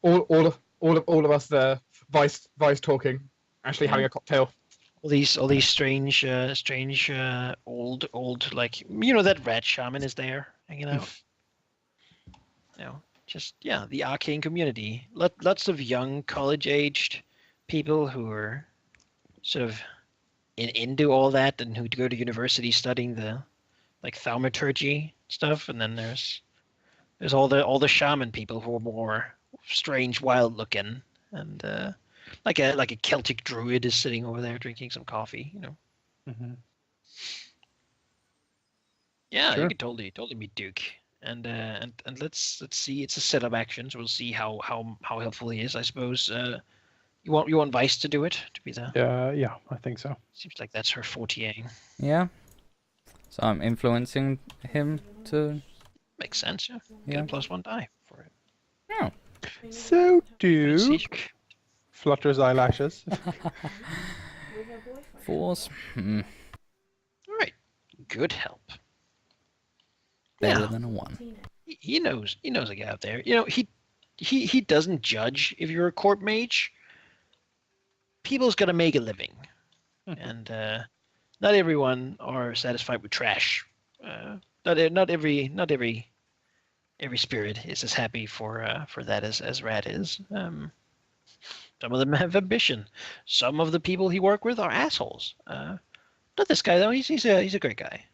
all of us there, Vice talking, actually having a cocktail. All these strange old like that rat shaman is there hanging out. Just the arcane community. Lots of young college-aged people who are sort of into all that and who go to university studying the like thaumaturgy stuff, and then there's all the shaman people who are more strange, wild looking, and like a Celtic druid is sitting over there drinking some coffee. Mm-hmm. Yeah, Sure. you could totally meet Duke, and let's see. It's a set of actions. We'll see how helpful he is. I suppose. You want Vice to do it to be the. Yeah, I think so. Seems like that's her forte. Yeah. So I'm influencing him to. Makes sense. Yeah. Yeah. Get a +1 die for it. Yeah. So Duke flutters eyelashes. Force. All right. Good help. Better than a 1. He knows a guy out there. He doesn't judge if you're a court mage. People's got to make a living, and not everyone are satisfied with trash. Not every spirit is as happy for that as Rat is. Some of them have ambition. Some of the people he work with are assholes. Not this guy though. He's a great guy.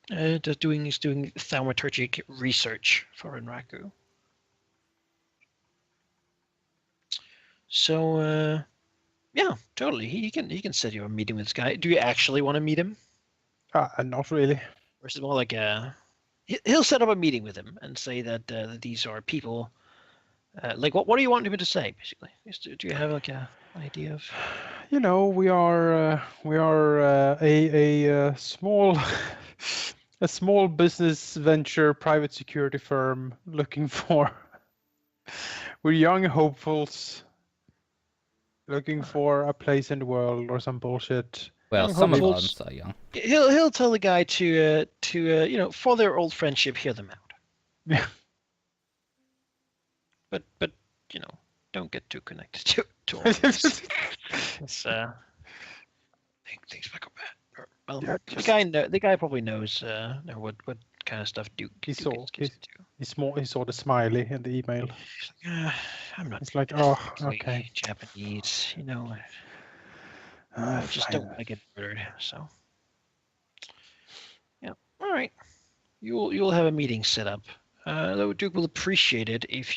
He's doing thaumaturgic research for Renraku. So yeah, totally. He can set you a meeting with this guy. Do you actually want to meet him? Not really. Or is it more like he'll set up a meeting with him and say that these are people. Like what do you want him to say basically? Do you have like an idea of? We are a small a small business venture private security firm looking for. We're young hopefuls looking for a place in the world or some bullshit. Well, some of us are young. He'll tell the guy to for their old friendship, hear them out. Yeah. But don't get too connected to all this. Things might go bad. Well, Yeah, the guy probably knows what kind of stuff Duke. He saw gets into. he saw the smiley in the email. He's like, I'm not. It's like, exactly okay. Japanese, I just don't want to get murdered. So, yeah, all right. You'll have a meeting set up. Though Duke will appreciate it if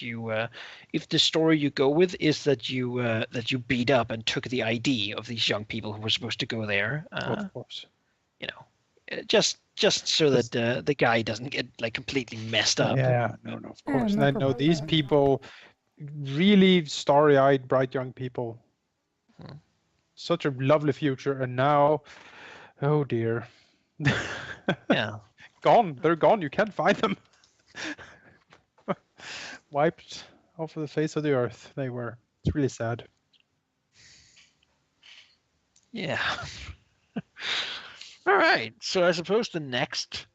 the story you go with is that you beat up and took the ID of these young people who were supposed to go there. Of course. Just so that the guy doesn't get like completely messed up. Yeah, no, of course. no And I know these people, really starry-eyed, bright young people. Such a lovely future, and now, oh dear. Yeah. Gone. They're gone. You can't find them. Wiped off of the face of the earth. They were. It's really sad. Yeah. All right. So I suppose the next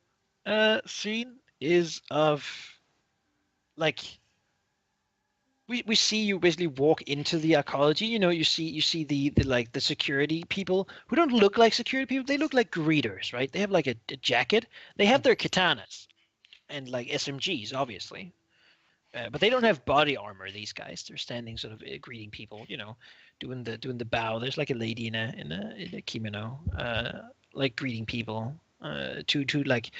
scene is of like we see you basically walk into the arcology. You see the security people who don't look like security people. They look like greeters, right? They have like a jacket. They have their katanas and like SMGs, obviously. But they don't have body armor. These guys, they're standing sort of greeting people, doing the bow. There's like a lady in a kimono, like greeting people, to like,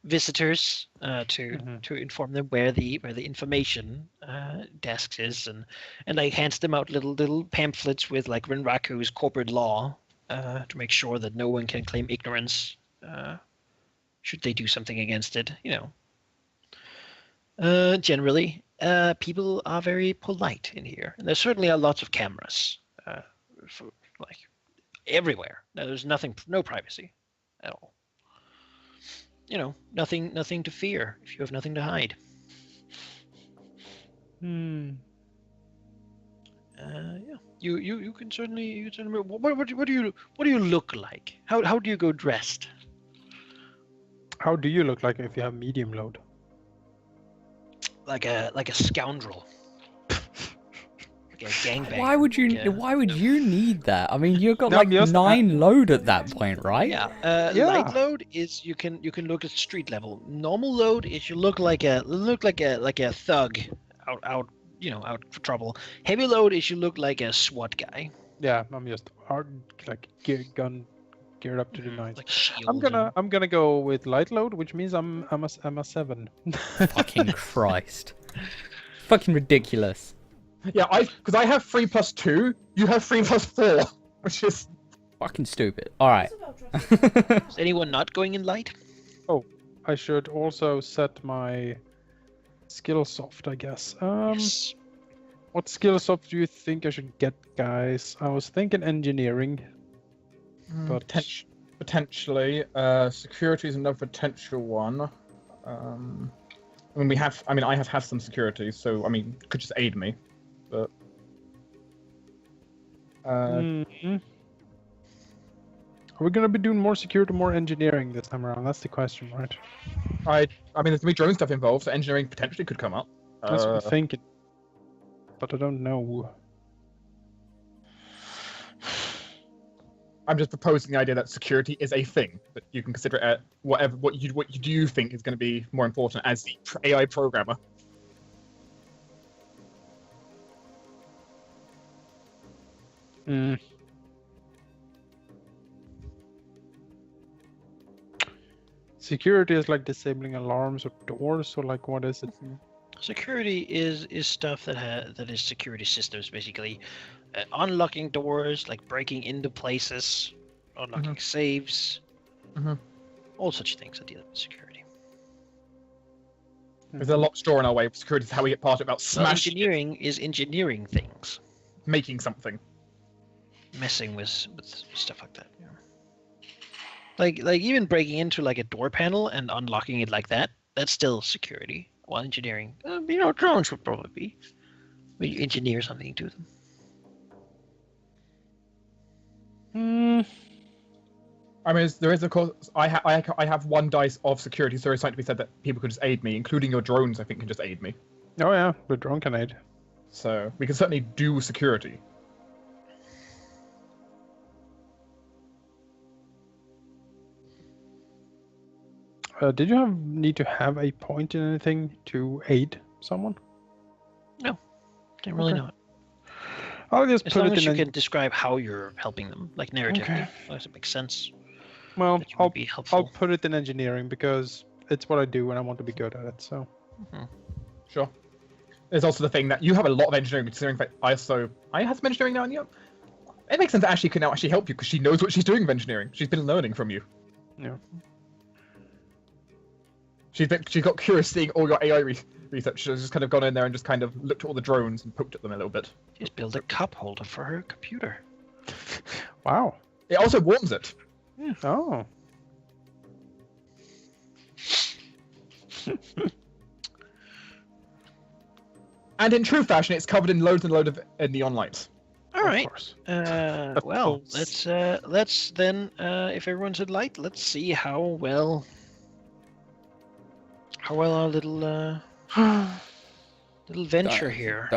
visitors, to inform them where the information desk is, and like hands them out little pamphlets with like Renraku's corporate law, to make sure that no one can claim ignorance, should they do something against it, Generally, people are very polite in here, and there certainly are lots of cameras, for, like everywhere. Now, there's no privacy at all. Nothing to fear if you have nothing to hide. Yeah. You can certainly. What do you look like? How do you go dressed? How do you look like if you have medium load? like a scoundrel, like a gangbanger. Why would you? like a- Why would you need that? I mean, you've got No, like just- 9 load at that point, right? Yeah. Yeah. Light load is you can look at street level. Normal load is you look like a thug out out for trouble. Heavy load is you look like a SWAT guy. Yeah, I'm just like gun geared up to the nines. Like shield. I'm gonna go with light load, which means I'm a 7. Fucking Christ. Fucking ridiculous. Yeah, because I have 3 plus 2, you have 3 plus 4, which is Fucking stupid. Alright. Is anyone not going in light? I should also set my skill soft, I guess. Yes. What skill soft do you think I should get, guys? I was thinking engineering, but potentially. Security is another potential one. I mean, I have had some security, so I mean, could just aid me, but. Mhm. Are we gonna be doing more security, more engineering this time around? That's the question, right? I mean, there's gonna be drone stuff involved, so engineering potentially could come up. That's what I'm thinking, but I don't know. I'm just proposing the idea that security is a thing that you can consider it what you do think is going to be more important as the AI programmer. Mm. Security is like disabling alarms or doors, so like what is it? Security is stuff that is security systems basically, unlocking doors, like breaking into places, unlocking saves, all such things that deal with security. There's a lot store in our way. Security is how we get part about Well, smashing, engineering is engineering things, making something. messing with stuff like that. Yeah. Like even breaking into like a door panel and unlocking it like that, that's still security. Well, engineering, drones would probably be when you engineer something to them. I mean, there is of course. I have 1 dice of security, so there is something to be said that people could just aid me, including your drones. I think can just aid me. Oh yeah, the drone can aid. So we can certainly do security. Did you need to have a point in anything to aid someone? Can't really Okay. know it. I'll just As put long it as in. you can describe how you're helping them, like narratively, Okay. as long as it makes sense. Well, That you would be helpful. I'll put it in engineering because it's what I do and I want to be good at it. So. Sure. There's also the thing that you have a lot of engineering, considering that I have some engineering now, and it makes sense that Ashley can now actually help you because she knows what she's doing with engineering. She's been learning from you. Yeah. She's got curious seeing all your AI research. She's just kind of gone in there and just kind of looked at all the drones and poked at them a little bit. Just build a cup holder for her computer. Wow. It also warms it. Oh. And in true fashion, it's covered in loads and loads of neon lights. All Of right. course. Well, course. let's then, if everyone's in light, let's see how well our little venture here.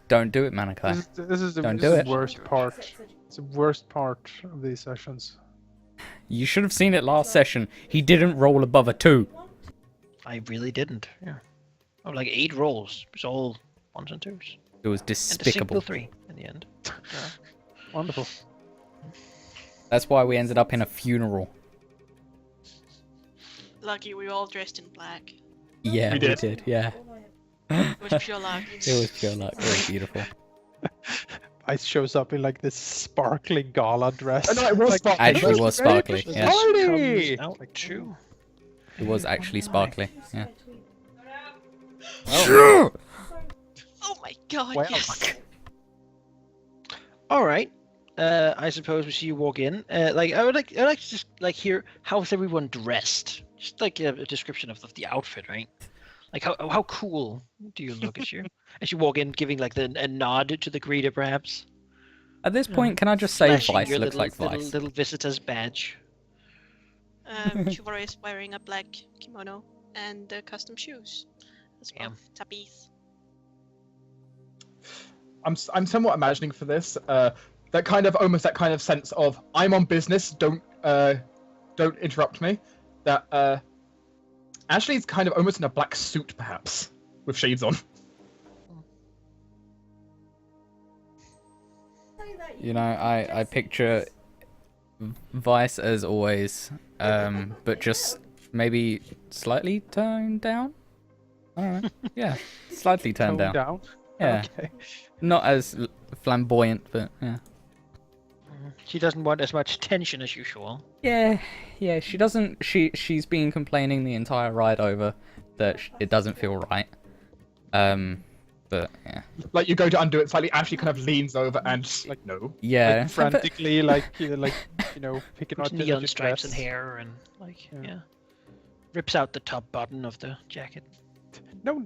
Don't do it, Malachi. This is the Don't do it. worst part. It's the worst part of these sessions. You should have seen it last session. He didn't roll above a 2. I really didn't. Yeah. Oh, like 8 rolls. It was all 1s and 2s. It was And a despicable. single 3 in the end. Yeah. Wonderful. That's why we ended up in a funeral. Lucky we were all dressed in black. Yeah, We we did. did. Yeah. It was pure luck. It was pure luck. It was beautiful. Ice shows up in like this sparkly gala dress. No, it was Like, sparkly. Actually, it "Hey, was ready sparkly. for Yeah. party!" Comes out like true. It was actually sparkly. Yeah. Oh my god, Well, yes. All right. I suppose we see you walk in. I'd like to just like hear how's everyone dressed. Just like a description of the outfit, right? Like how cool do you look as you walk in, giving like a nod to the greeter, perhaps? At this point, can I just say Flashing Vice your looks like little, Vice? little visitor's badge. Chivalry is wearing a black kimono and custom shoes. as well. Damn. Tapis. I'm somewhat imagining for this that kind of sense of I'm on business, don't interrupt me. That Ashley's kind of almost in a black suit, perhaps, with shades on. You know, I picture Vice as always, but just maybe slightly toned down. I don't know. Yeah, slightly toned down. Yeah, Okay. not as flamboyant, but yeah. She doesn't want as much tension as usual. Yeah, she doesn't. She's been complaining the entire ride over that it doesn't feel right. But yeah. Like you go to undo it slightly, Ashley kind of leans over and like no. Yeah. Like frantically, picking Puts out neon the stripes in dress. hair and like Yeah. yeah. Rips out the top button of the jacket. No.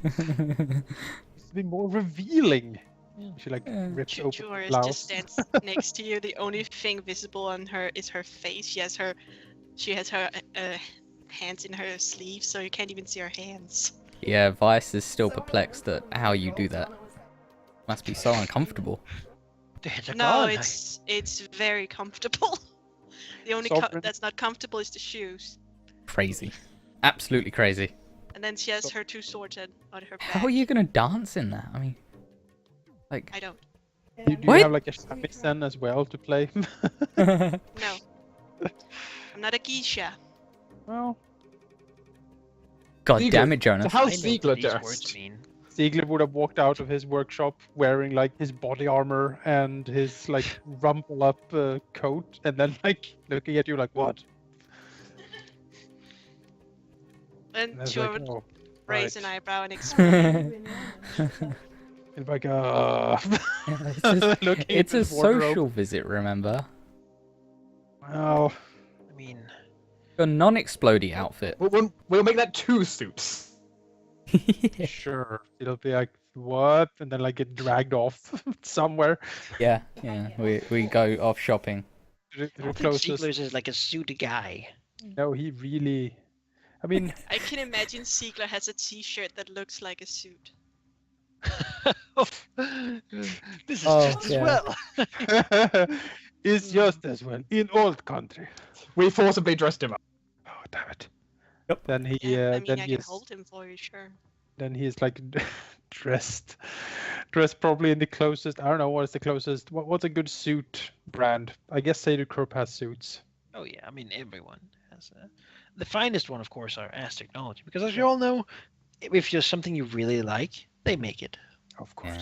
It's be more revealing. Yeah. She rips open the Juris blouse. just stands next to you. The only thing visible on her is her face. She has her hands in her sleeves, so you can't even see her hands. Yeah, Vice is still perplexed at how you do that. Must be so uncomfortable. There's a No, god. it's very comfortable. The only Sovereign. that's not comfortable is the shoes. Crazy. Absolutely crazy. And then she has her two swords on her back. How are you gonna dance in that? I mean, like. I don't. Do you What? have a shamisen as well to play? No. I'm not a geisha. Well, God Ziegler, damn it, Jonas. So how's I know what Ziegler these dressed? words mean. Ziegler would have walked out of his workshop wearing his body armor and his rumple up coat, and then looking at you like what? And And I was she would oh, raise right. an eyebrow and explain. And like looking It's at a his wardrobe. social visit, remember? Well, I mean, A non-explodey outfit. We'll make that 2 suits. sure. It'll be like what, and then get dragged off somewhere. Yeah. We go off shopping. To the I think closest. Ziegler's is like a suit guy. No, he really. I mean, I can imagine Ziegler has a t-shirt that looks like a suit. This is Oh, just yeah. as well. it's just as well in old country. We forcibly dressed him up. Oh damn it! Yep. Then he, Yeah, I mean, then I he can is, hold him for you, sure. then he is dressed probably in the closest. I don't know what is the closest. What's a good suit brand? I guess Seder Krupp has suits. Oh yeah, I mean everyone has the finest one, of course, are Ass Technology, because as you all know, if there's something you really like, they make it. Of course.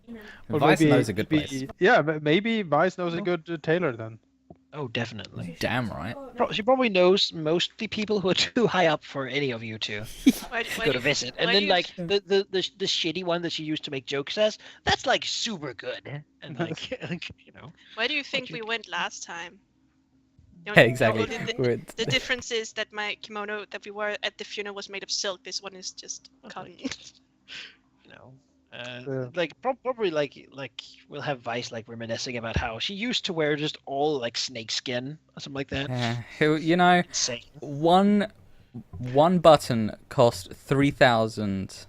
Yeah. Well, Vice maybe- knows a good maybe- place. Yeah, maybe Vice knows a Oh. good tailor then. Oh, definitely. Damn right. She probably knows most of the people who are too high up for any of you to Why, go to visit. And why then do you- like the shitty one that she used to make jokes as, that's super good. And Why do you think you we do? went last time? The Yeah, only- exactly. the- We're- The difference is that my kimono that we wore at the funeral was made of silk. This one is just cotton. probably we'll have Vice reminiscing about how she used to wear just all snake skin or something like that. You know, Insane. one button cost 3,000.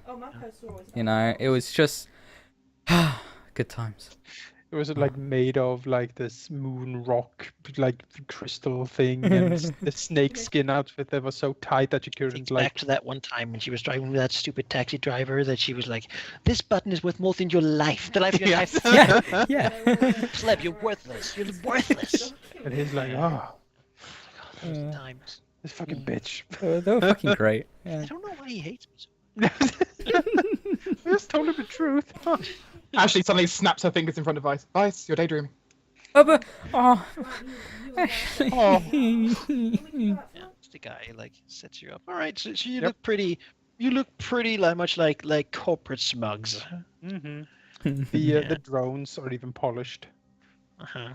You know, it was just good times. It was made of this moon rock crystal thing and the snake skin outfit that was so tight that you couldn't Thinks back to that one time when she was driving with that stupid taxi driver that she was like, "This button is worth more than your life. The life of your life." Yeah. Pleb, you're worthless. You're worthless. And he's like, oh, Those times. this fucking bitch. They were fucking great. I Yeah. don't know why he hates me so. I just told him the truth. Ashley suddenly snaps her fingers in front of Vice. Vice, you're daydreaming. Oh, but Ashley. Yeah, it's the guy sets you up. All right, so you look pretty. You look pretty much like corporate smugs. Mm-hmm. Yeah. The drones are even polished, Uh-huh.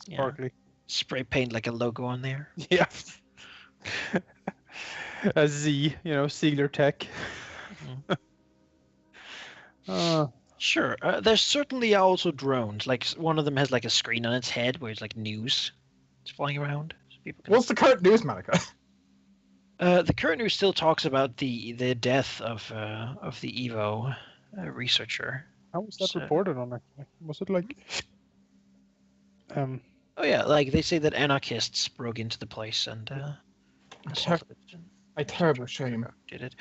Yeah. sparkly. Spray paint a logo on there. Yeah. A Z, Ziegler Tech. Sure. There's certainly also drones. One of them has a screen on its head where it's news. It's flying around. So people can... What's the current news, Malika? The current news still talks about the death of the Evo researcher. How was that So- reported on? Actually, was it like? Oh yeah, like they say that anarchists broke into the place and assaulted it. A terrible shame. Did it?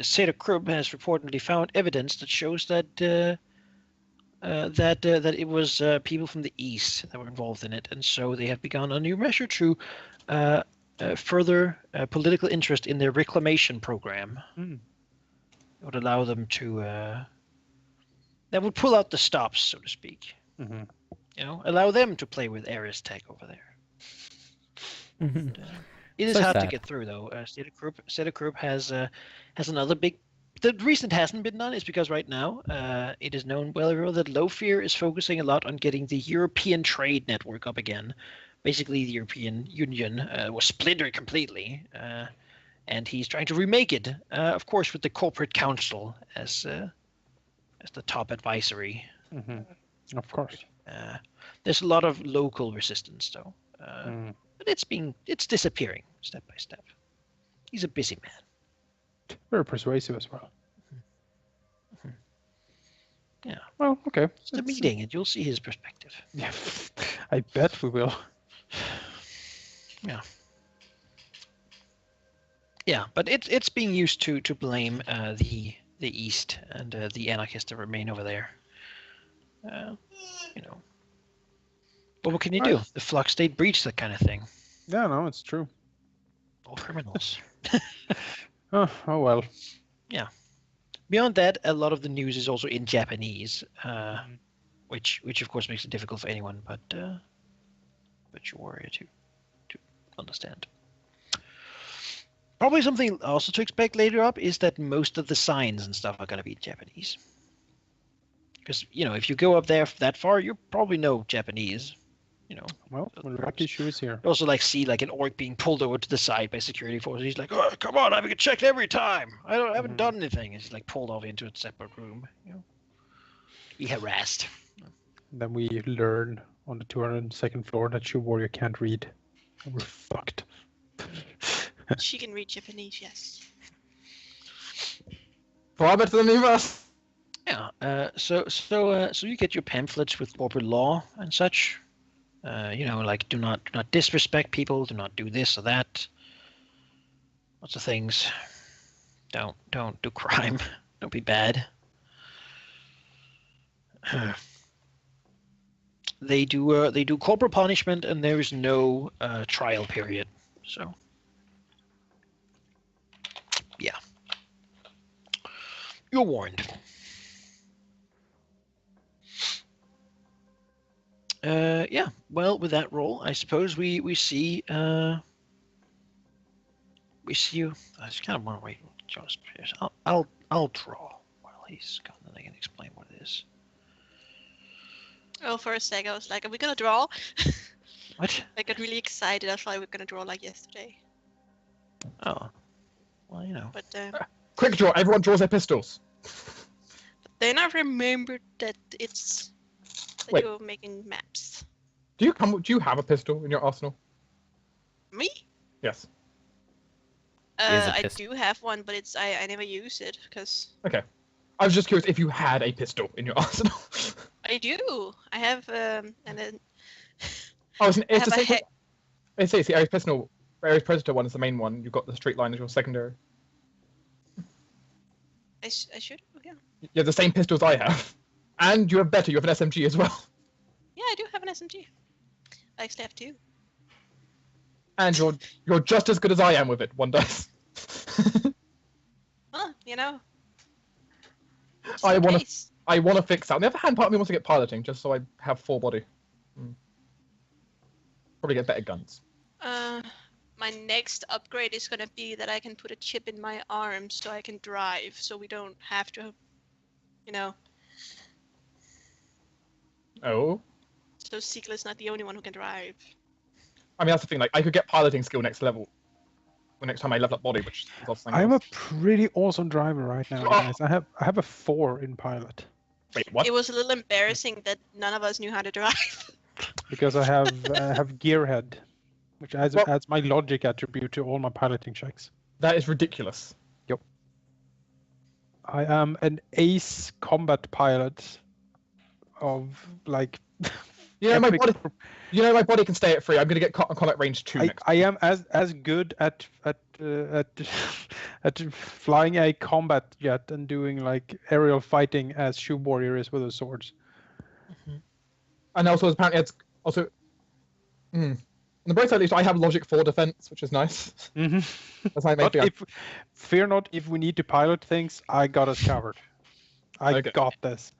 Seda Krub has reportedly found evidence that shows that that it was people from the east that were involved in it, and so they have begun a new measure to further political interest in their reclamation program. Hmm. It would allow them to that would pull out the stops, so to speak. Mm-hmm. You know, allow them to play with Ares tech over there. Mhm. It is So hard to sad. get through though. Seda Group has another big. The reason it hasn't been done is because right now it is known well everywhere that Low Fear is focusing a lot on getting the European trade network up again. Basically, the European Union was splintered completely, and he's trying to remake it. Of course, with the corporate council as the top advisory. Mm-hmm. Of course. There's a lot of local resistance though. Mm. But it's disappearing step by step. He's a busy man. Very persuasive as well. Yeah. Well, okay. It's a meeting, and you'll see his perspective. Yeah, I bet we will. Yeah, but it's being used to blame the East and the anarchists that remain over there. You know. But what can you do? Right. The Flux State breached that kind of thing. Yeah, no, it's true. All criminals. Oh well. Beyond that, a lot of the news is also in Japanese, which of course makes it difficult for anyone but your warrior to understand. Probably something also to expect later up is that most of the signs and stuff are going to be in Japanese. Because, you know, if you go up there that far, you probably know Japanese, you know. Well, lucky she was here. You also like see like an orc being pulled over to the side by security forces. He's like, "Oh, come on, I get checked every time. I haven't done anything." And he's like pulled off into a separate room, you know. Be harassed. Then we learn on the 202nd floor that your warrior can't read. And we're fucked. She can read Japanese, yes. Far better than either of us. Yeah. So you get your pamphlets with corporate law and such. You know, like do not disrespect people. Do not do this or that. Lots of things. Don't do crime. Don't be bad. They do corporal punishment, and there is no trial period. So, yeah, you're warned. Yeah. Well, with that roll, I suppose we see you. I just kind of want to wait. I'll draw while he's gone, and I can explain what it is. Oh, for a sec, I was like, are we gonna draw? What? I got really excited. I thought we were gonna draw like yesterday. Oh, well, you know. But Quick draw. Everyone draws their pistols. then I remembered that it's that Wait. you're making maps. Do you have a pistol in your arsenal? Me? Yes. Here's a I pistol. do have one, but I never use it because Okay. I was just curious if you had a pistol in your arsenal. I do. I have and then Oh, it's I the have a same. It's the Ares Predator one is the main one. You've got the straight line as your secondary. I should. Yeah. You have the same pistols I have, and you have better. You have an SMG as well, Yeah, I do have an SMG. I actually have two. and you're just as good as I am with it. One dice. Well, you know. It's I the wanna- case. I want to fix that. On the other hand, part of me wants to get piloting just so I have full body. Probably get better guns. My next upgrade is gonna be that I can put a chip in my arm so I can drive, so we don't have to, you know. Oh. So Sigla's not the only one who can drive. I mean, that's the thing. Like, I could get piloting skill next level. The next time I level up body, which is also something I'm a else. pretty awesome driver right now, guys. I have a 4 in pilot Wait, what? It was a little embarrassing that none of us knew how to drive. because I have gearhead. which adds my logic attribute to all my piloting checks. That is ridiculous. Yep. I am an ace combat pilot of like. My body can stay at 3. I'm gonna get combat range 2 next. I am as good at flying a combat jet and doing like aerial fighting as Shoe Warrior is with the swords. And also apparently it's also. On the bright side, at least I have logic 4 defense, which is nice. Mm-hmm. That's my main But thing. fear not, if we need to pilot things, I got us covered. I got this.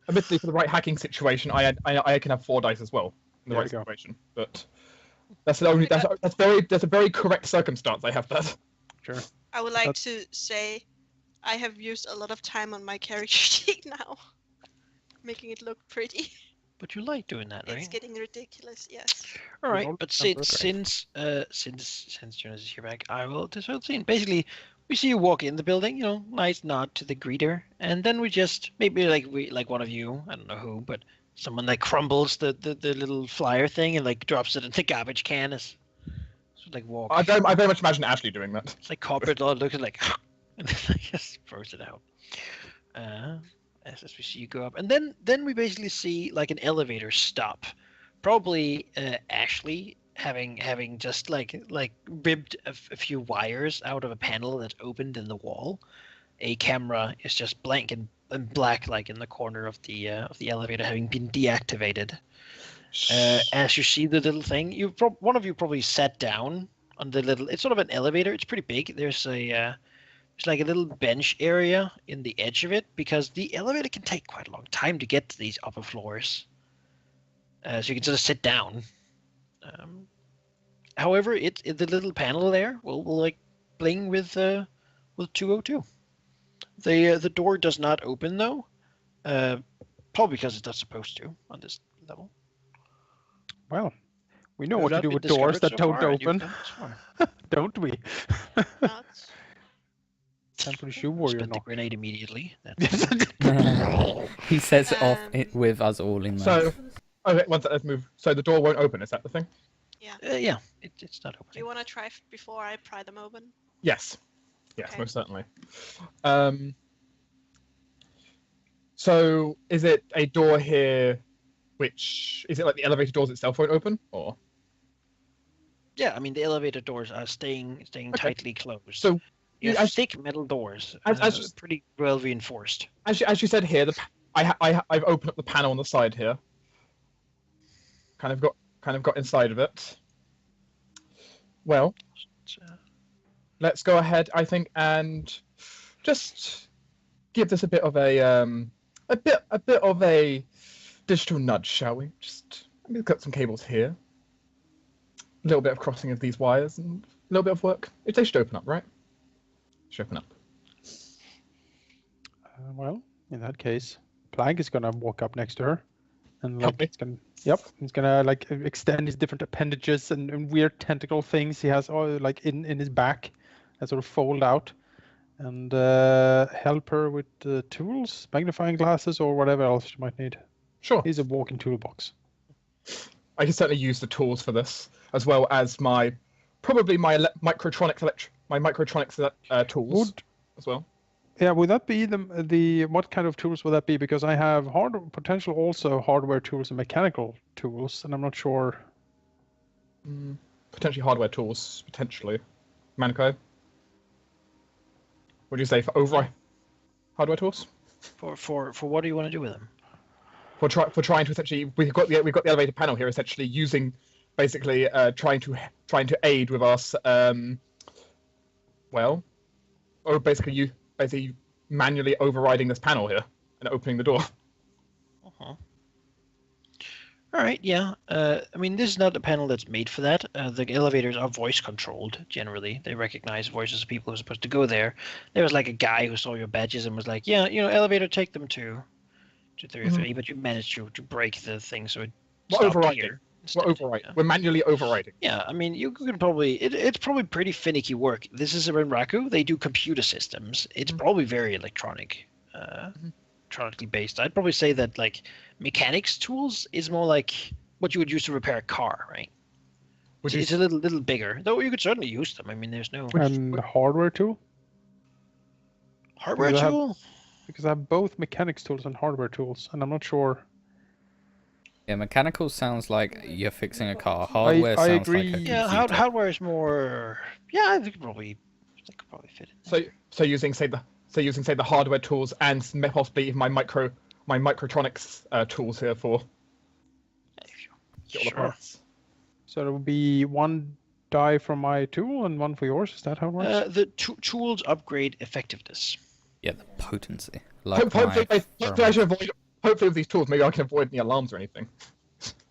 Admittedly, for the right hacking situation, I can have 4 dice as well in the There right you go. situation. But that's a very correct circumstance. I have that. Sure. I would like to say I have used a lot of time on my character sheet now, making it look pretty. But you like doing that, right? It's getting ridiculous, yes. All right, all but sound since Jonas is here back, I will discuss the scene. Basically, we see you walk in the building, nice nod to the greeter, and then we just maybe like one of you, I don't know who, but someone like crumbles the little flyer thing and like drops it in the garbage can as like walk. I very much imagine Ashley doing that. It's like corporate law looks like and then like just throws it out. As we see you go up, and then we basically see like an elevator stop, probably Ashley having just like ripped a few wires out of a panel that's opened in the wall. A camera is just blank and black, like in the corner of the elevator, having been deactivated. As you see the little thing, one of you probably sat down on the little. It's sort of an elevator. It's pretty big. There's like a little bench area in the edge of it because the elevator can take quite a long time to get to these upper floors. So you can sort of sit down. However, the little panel there will like bling with 202. The door does not open though, probably because it's not supposed to on this level. Well, we know We've what to not do been with doors that discovered so don't far, and you've open, done this far. don't we? Not. Time for the Shoe Warrior Spent the knock. grenade immediately. He sets it off Um, with us all in mind. So, okay, let's move. So the door won't open. Is that the thing? Yeah, it's not Do opening. you want to try before I pry them open? Yes. Yes, Okay. most certainly. So is it a door here? Which is it like the elevator doors itself won't open, or? Yeah, I mean the elevator doors are staying tightly closed. So you as- have thick metal doors, as- pretty well reinforced. as you said here, I've opened up the panel on the side here. Kind of got inside of it. Well, let's go ahead, I think, and just give this a bit of a bit of a digital nudge, shall we? We've got some cables here. A little bit of crossing of these wires and a little bit of work. They should open up, right? Should open up. Well, in that case, Plank is gonna walk up next to her, and Help like me. he's gonna like extend his different appendages and weird tentacle things he has all like in his back, that sort of fold out, and help her with tools, magnifying glasses, or whatever else she might need. Sure. He's a walking toolbox. I can certainly use the tools for this, as well as my microtronics tools as well. Yeah, would that be the what kind of tools would that be? Because I have potential also hardware tools and mechanical tools, and I'm not sure. Potentially hardware tools, potentially. Manco? What do you say for override hardware tools? For what do you want to do with them? For trying to essentially, we've got the elevator panel here, essentially using, basically trying to aid with us. Basically manually overriding this panel here and opening the door. Uh-huh. All right, yeah. I mean, this is not a panel that's made for that. The elevators are voice controlled. Generally, they recognize voices of people who are supposed to go there. There was like a guy who saw your badges and was like, "Yeah, elevator, take them to 303." But you managed to break the thing, so it We're stopped overriding. here. We're instead, overriding. yeah. We're manually overriding. Yeah, I mean, you can probably it's probably pretty finicky work. This is in Raku. They do computer systems. It's probably very electronically based. I'd probably say that like mechanics tools is more like what you would use to repair a car, right? Would It's a little bigger, though you could certainly use them. I mean, there's no And the hardware tool? hardware Because I have- tool. Because I have both mechanics tools and hardware tools, and I'm not sure. Yeah, mechanical sounds like you're fixing a car. Hardware I sounds agree. like a Yeah, computer. hardware is more. Yeah, I think that could probably fit in. So using say the hardware tools and possibly my microtronics tools here for get all the Sure. parts. So there will be one die from my tool and one for yours. Is that how it works? The tools upgrade effectiveness. Yeah, the potency. Hopefully, my hopefully I should avoid. Hopefully with these tools, maybe I can avoid any alarms or anything.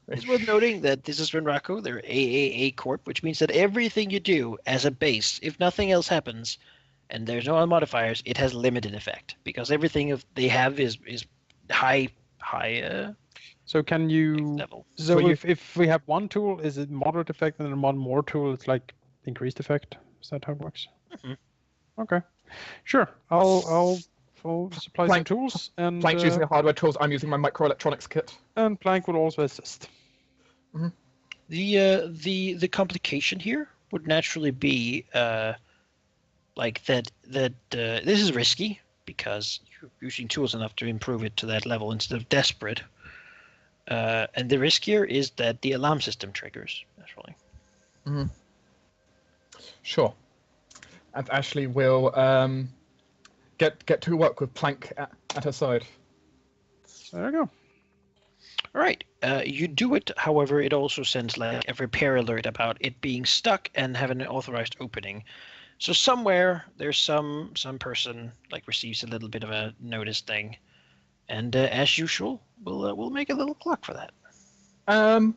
It's worth noting that this is Renraku. They're AAA Corp, which means that everything you do as a base, if nothing else happens, and there's no other modifiers, it has limited effect because everything they have is high So can you? level. So you- if we have one tool, is it moderate effect, and then one more tool, it's like increased effect? Is that how it works? Mhm. Okay, sure. I'll supply some Plank- tools, and Plank's using the hardware tools. I'm using my microelectronics kit. and Plank will also assist. The complication here would naturally be like that this is risky because you're using tools enough to improve it to that level instead of desperate. And the riskier is that the alarm system triggers, naturally. Sure. And Ashley will get to work with Plank at her side. There you go. All right. You do it, however, it also sends like a repair alert about it being stuck and having an authorized opening. So somewhere there's some person like receives a little bit of a notice thing, and as usual, we'll make a little clock for that.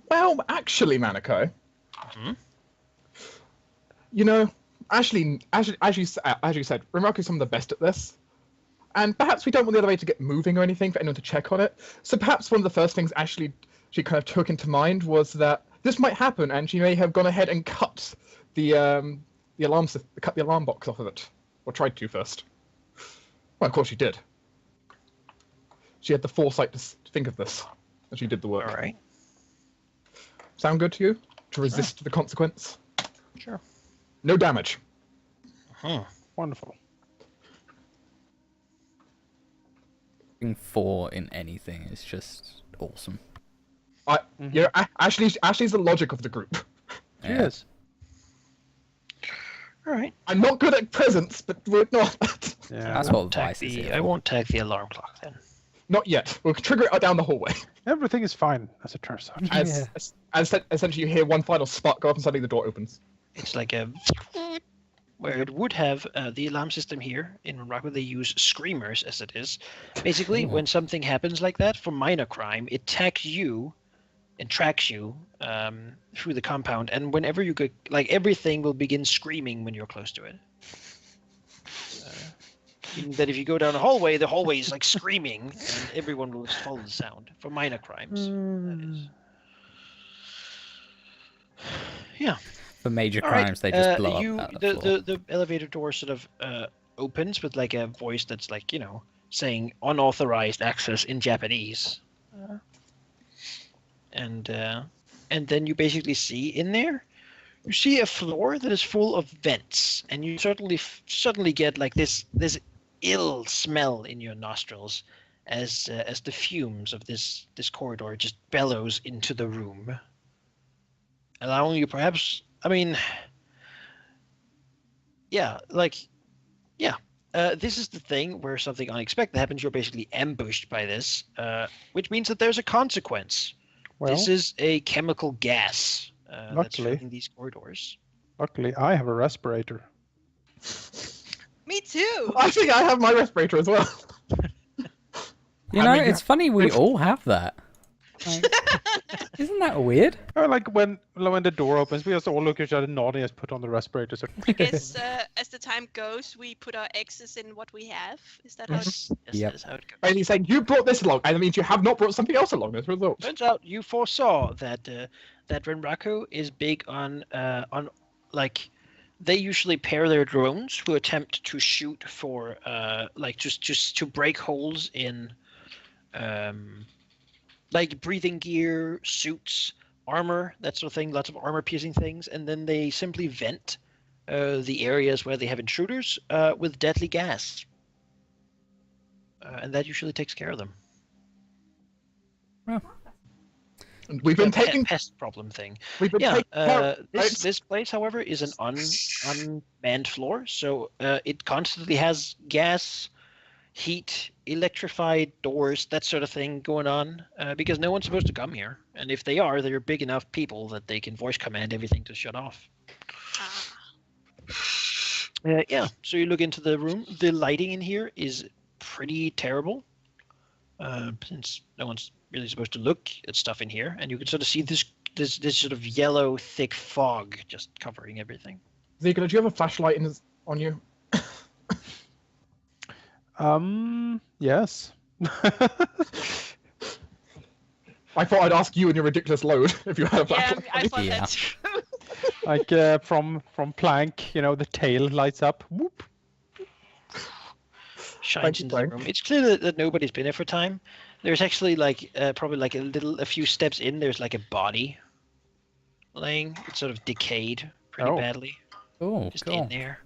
Well, actually, Manako, Mhm. you know, Ashley, as you said, Rimraku's some of the best at this. And perhaps we don't want the other way to get moving or anything for anyone to check on it. So perhaps one of the first things she kind of took into mind was that this might happen, and she may have gone ahead and cut the alarm box off of it, or tried to first. Well, of course she did. She had the foresight to think of this, and she did the work. All right. Sound good to you? To resist the consequence? Sure. No damage. Huh. Wonderful. Having 4 in anything is just awesome. Ashley's the logic of the group. Yeah. Yes. All right. I'm not good at presents, but we're not. Yeah. That's what Vice is here I for. won't tag the alarm clock then. Not yet. We'll trigger it down the hallway. Everything is fine, as it turns out. As essentially you hear one final spark go up and suddenly the door opens. It's like a where it would have the alarm system here in Morocco. They use screamers as it is. Basically, when something happens like that for minor crime, it tags you and tracks you through the compound, and whenever you go, like everything will begin screaming when you're close to it. Meaning that if you go down the hallway is like screaming, and everyone will follow the sound for minor crimes. That is. Yeah. For major All right, crimes, they just blow you, up out the floor. the elevator door sort of opens with like a voice that's like, saying unauthorized access in Japanese. And then you basically see in there, you see a floor that is full of vents, and you suddenly get like this ill smell in your nostrils as the fumes of this corridor just bellows into the room, allowing you perhaps. I mean, this is the thing where something unexpected happens. You're basically ambushed by this, which means that there's a consequence. Well, This is a chemical gas that's Luckily. filling these corridors. luckily, I have a respirator. Me too. I think I have my respirator as well. You I know, mean, it's funny we all have that. Like, isn't that weird? Or like when the door opens, we just all look at each other, nod, and just put on the respirator. So I guess as the time goes, we put our X's in what we have. Is that how? Yes, Yep. that is how it goes. And he's saying, you brought this along, and that means you have not brought something else along as a result. Turns out you foresaw that Renraku is big on like they usually pair their drones who attempt to shoot for like just to break holes in like breathing gear, suits, armor, that sort of thing. Lots of armor-piercing things, and then they simply vent the areas where they have intruders with deadly gas, and that usually takes care of them. We've been taking. Pest problem thing. We've been taking. This place, however, is an unmanned floor, so it constantly has gas, heat, electrified doors, that sort of thing going on, because no one's supposed to come here, and if they are, they're big enough people that they can voice command everything to shut off. Yeah. So you look into the room. The lighting in here is pretty terrible, since no one's really supposed to look at stuff in here, and you can sort of see this sort of yellow, thick fog just covering everything. Ziegler, do you have a flashlight on you? Yes. I thought I'd ask you and your ridiculous load if you had a flashlight. I thought Yeah. that too. Like from Plank, the tail lights up. Whoop. Shines into the room. It's clear that nobody's been here for time. There's actually probably like a few steps in. There's like a body laying. It's sort of decayed pretty badly. Oh, Just cool. in there.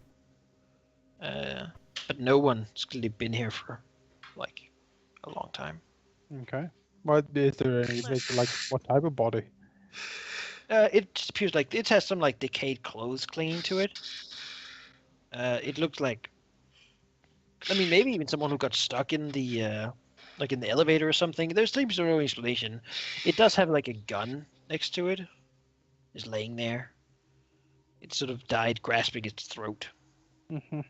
But no one's clearly been here for like a long time. Okay. What is there any like what type of body? It just appears like it has some like decayed clothes clinging to it. It looks like, I mean, maybe even someone who got stuck in the like in the elevator or something. There seems no explanation. It does have like a gun next to it. It's laying there. It sort of died grasping its throat. Mm-hmm.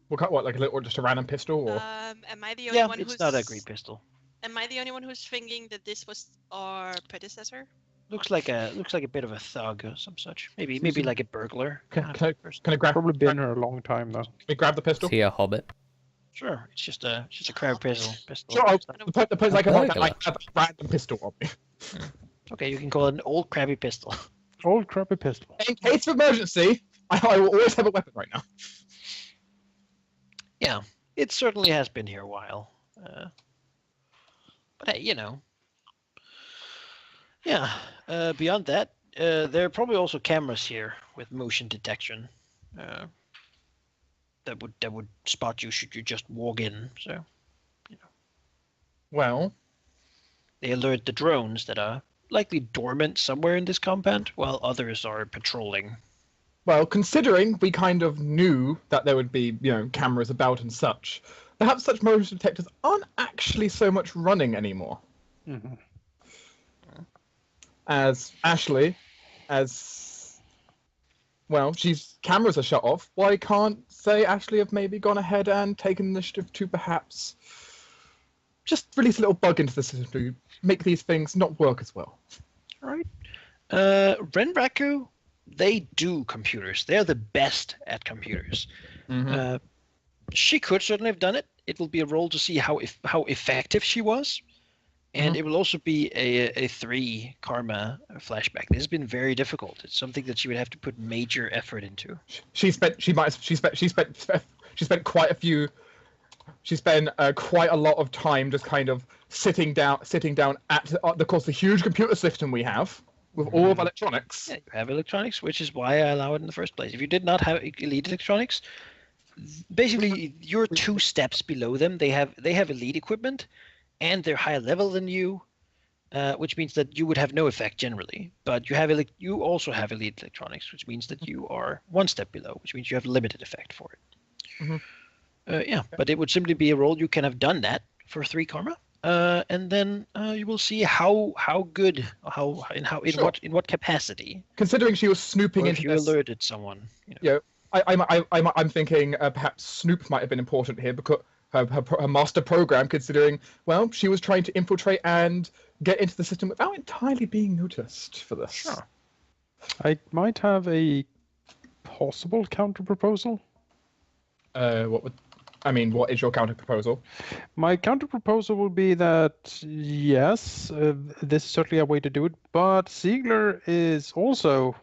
What, like a little, just a random pistol, or? Am I the only one it's who's not a great pistol. Am I the only one who's thinking that this was our predecessor? Looks like a bit of a thug or some such. Maybe like a burglar. Can kind of I person. grab? Probably been here a long time though. Can we grab the pistol? Is he a hobbit? Sure, it's just a crab pistol. Sure. The point is, Burglar. I have a random pistol on me. Okay, you can call it an old crabby pistol. Old crappy pistol. In case of emergency, I will always have a weapon right now. Yeah, it certainly has been here a while. But hey, yeah. Beyond that, there are probably also cameras here with motion detection. That would spot you should you just walk in. So, Well, they alert the drones that are likely dormant somewhere in this compound, while others are patrolling. well, considering we kind of knew that there would be, cameras about and such, perhaps such motion detectors aren't actually so much running anymore. Mm-hmm. As Ashley, cameras are shut off, why can't, say, Ashley have maybe gone ahead and taken initiative to perhaps just release a little bug into the system to make these things not work as well? All right. Renraku, they do computers. They're the best at computers. Mm-hmm. She could certainly have done it. It will be a roll to see how effective she was. And it will also be a 3 karma flashback. This has been very difficult. It's something that she would have to put major effort into. She spent quite a lot of time just kind of sitting down at the huge computer system we have with all of electronics. Yeah, you have electronics, which is why I allow it in the first place. If you did not have elite electronics, basically you're 2 steps below them. They have elite equipment, and they're higher level than you, which means that you would have no effect generally. But you also have elite electronics, which means that you are 1 step below, which means you have limited effect for it. Mm-hmm. But it would simply be a roll. You can have done that for 3 karma, and then you will see how good, in what capacity. Considering she was snooping Or into if you this, alerted someone. I'm thinking perhaps Snoop might have been important here because her master program, considering, well, she was trying to infiltrate and get into the system without entirely being noticed for this. Sure. I might have a possible counter proposal. What is your counter proposal? My counter proposal will be that yes, this is certainly a way to do it, but Ziegler is also,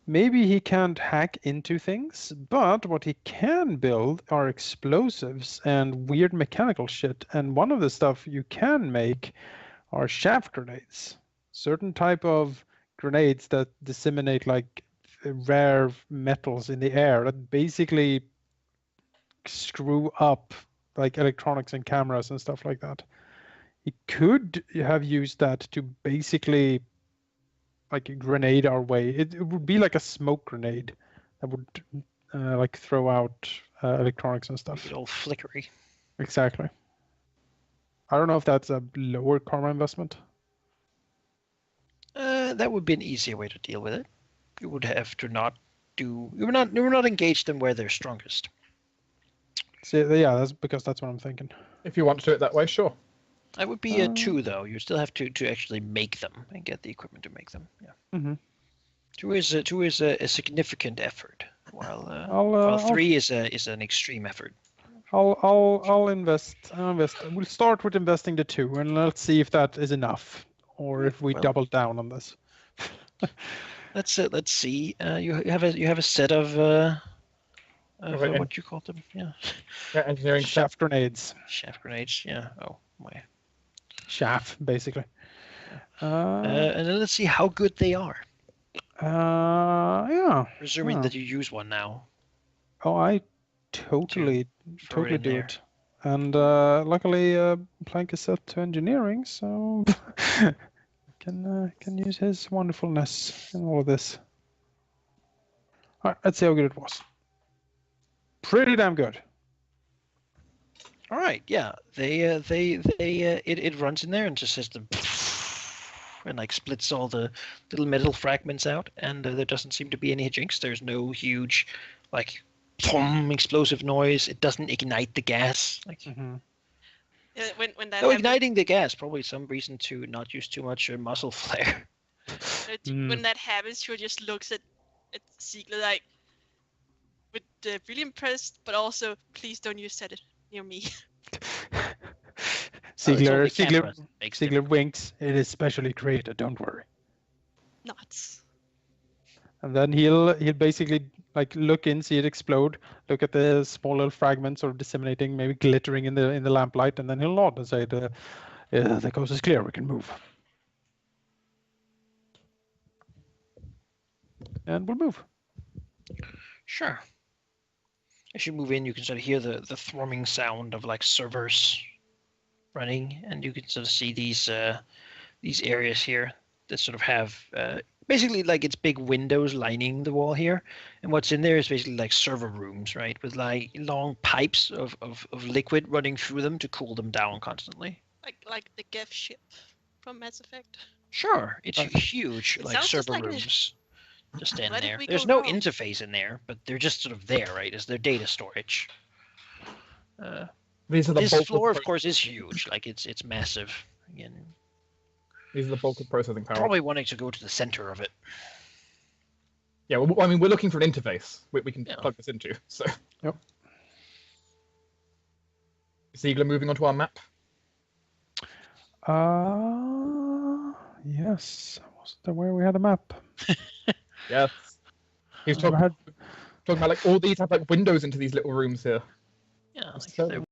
maybe he can't hack into things, but what he can build are explosives and weird mechanical shit. And one of the stuff you can make are shaft grenades. Certain type of grenades that disseminate like rare metals in the air that basically screw up like electronics and cameras and stuff like that. He could have used that to basically like grenade our way. It would be like a smoke grenade that would like throw out electronics and stuff. It's all flickery. Exactly. I don't know if that's a lower karma investment. That would be an easier way to deal with it. You would have to not do. You would not engage them where they're strongest. So yeah, that's because that's what I'm thinking. If you want to do it that way, sure. That would be a 2, though. You still have to actually make them and get the equipment to make them. Yeah. Mm-hmm. 2 is a significant effort, while I'll 3 is an extreme effort. I'll invest. We'll start with investing the 2, and let's see if that is enough, or if we Well- double down on this. Let's see. You have a set of Okay, what you call them? Yeah, Yeah, engineering Shaft grenades. shaft grenades. Yeah. Oh my. Shaft, basically. And then let's see how good they are. Yeah. Presuming Yeah. that you use one now. Oh, I totally throw it in do there. it. And luckily, Plank is set to engineering, so can use his wonderfulness in all of this. All right, let's see how good it was. Pretty damn good. All right. Yeah. It runs in there and just says the and like splits all the little metal fragments out, and there doesn't seem to be any jinx. There's no huge like explosive noise. It doesn't ignite the gas. Like Mm-hmm. When that no, happens, igniting the gas probably some reason to not use too much muscle flare. when that happens, she just looks at Ziegler like with really impressed, but also please don't use that near me. Ziegler Makes Ziegler winks. It is specially created. Don't worry. Nuts. And then he'll basically like look in, see it explode, look at the small little fragments sort of disseminating, maybe glittering in the lamplight, and then he'll nod and say, "The coast is clear. We can move." And we'll move. Sure. As you move in, you can sort of hear the thrumming sound of like servers running, and you can sort of see these areas here that sort of have basically like it's big windows lining the wall here, and what's in there is basically like server rooms, right, with like long pipes of liquid running through them to cool them down constantly. Like the Geth ship from Mass Effect. Sure, it's huge, It like sounds just server like it. rooms. Just stand Where did there. we There's go no wrong? interface in there, but they're just sort of there, right? As their data storage. These are the This bulk floor, of of course, is huge. Like it's massive. Again, these are the bulk of processing power. probably wanting to go to the center of it. Yeah, well, I mean, we're looking for an interface we can Yeah. plug this into. So. Yep. Ziegler moving onto our map. Yes. Was that where we had a map? Yes. He's We talking had about like all these have like windows into these little rooms here. Yeah, like So- they're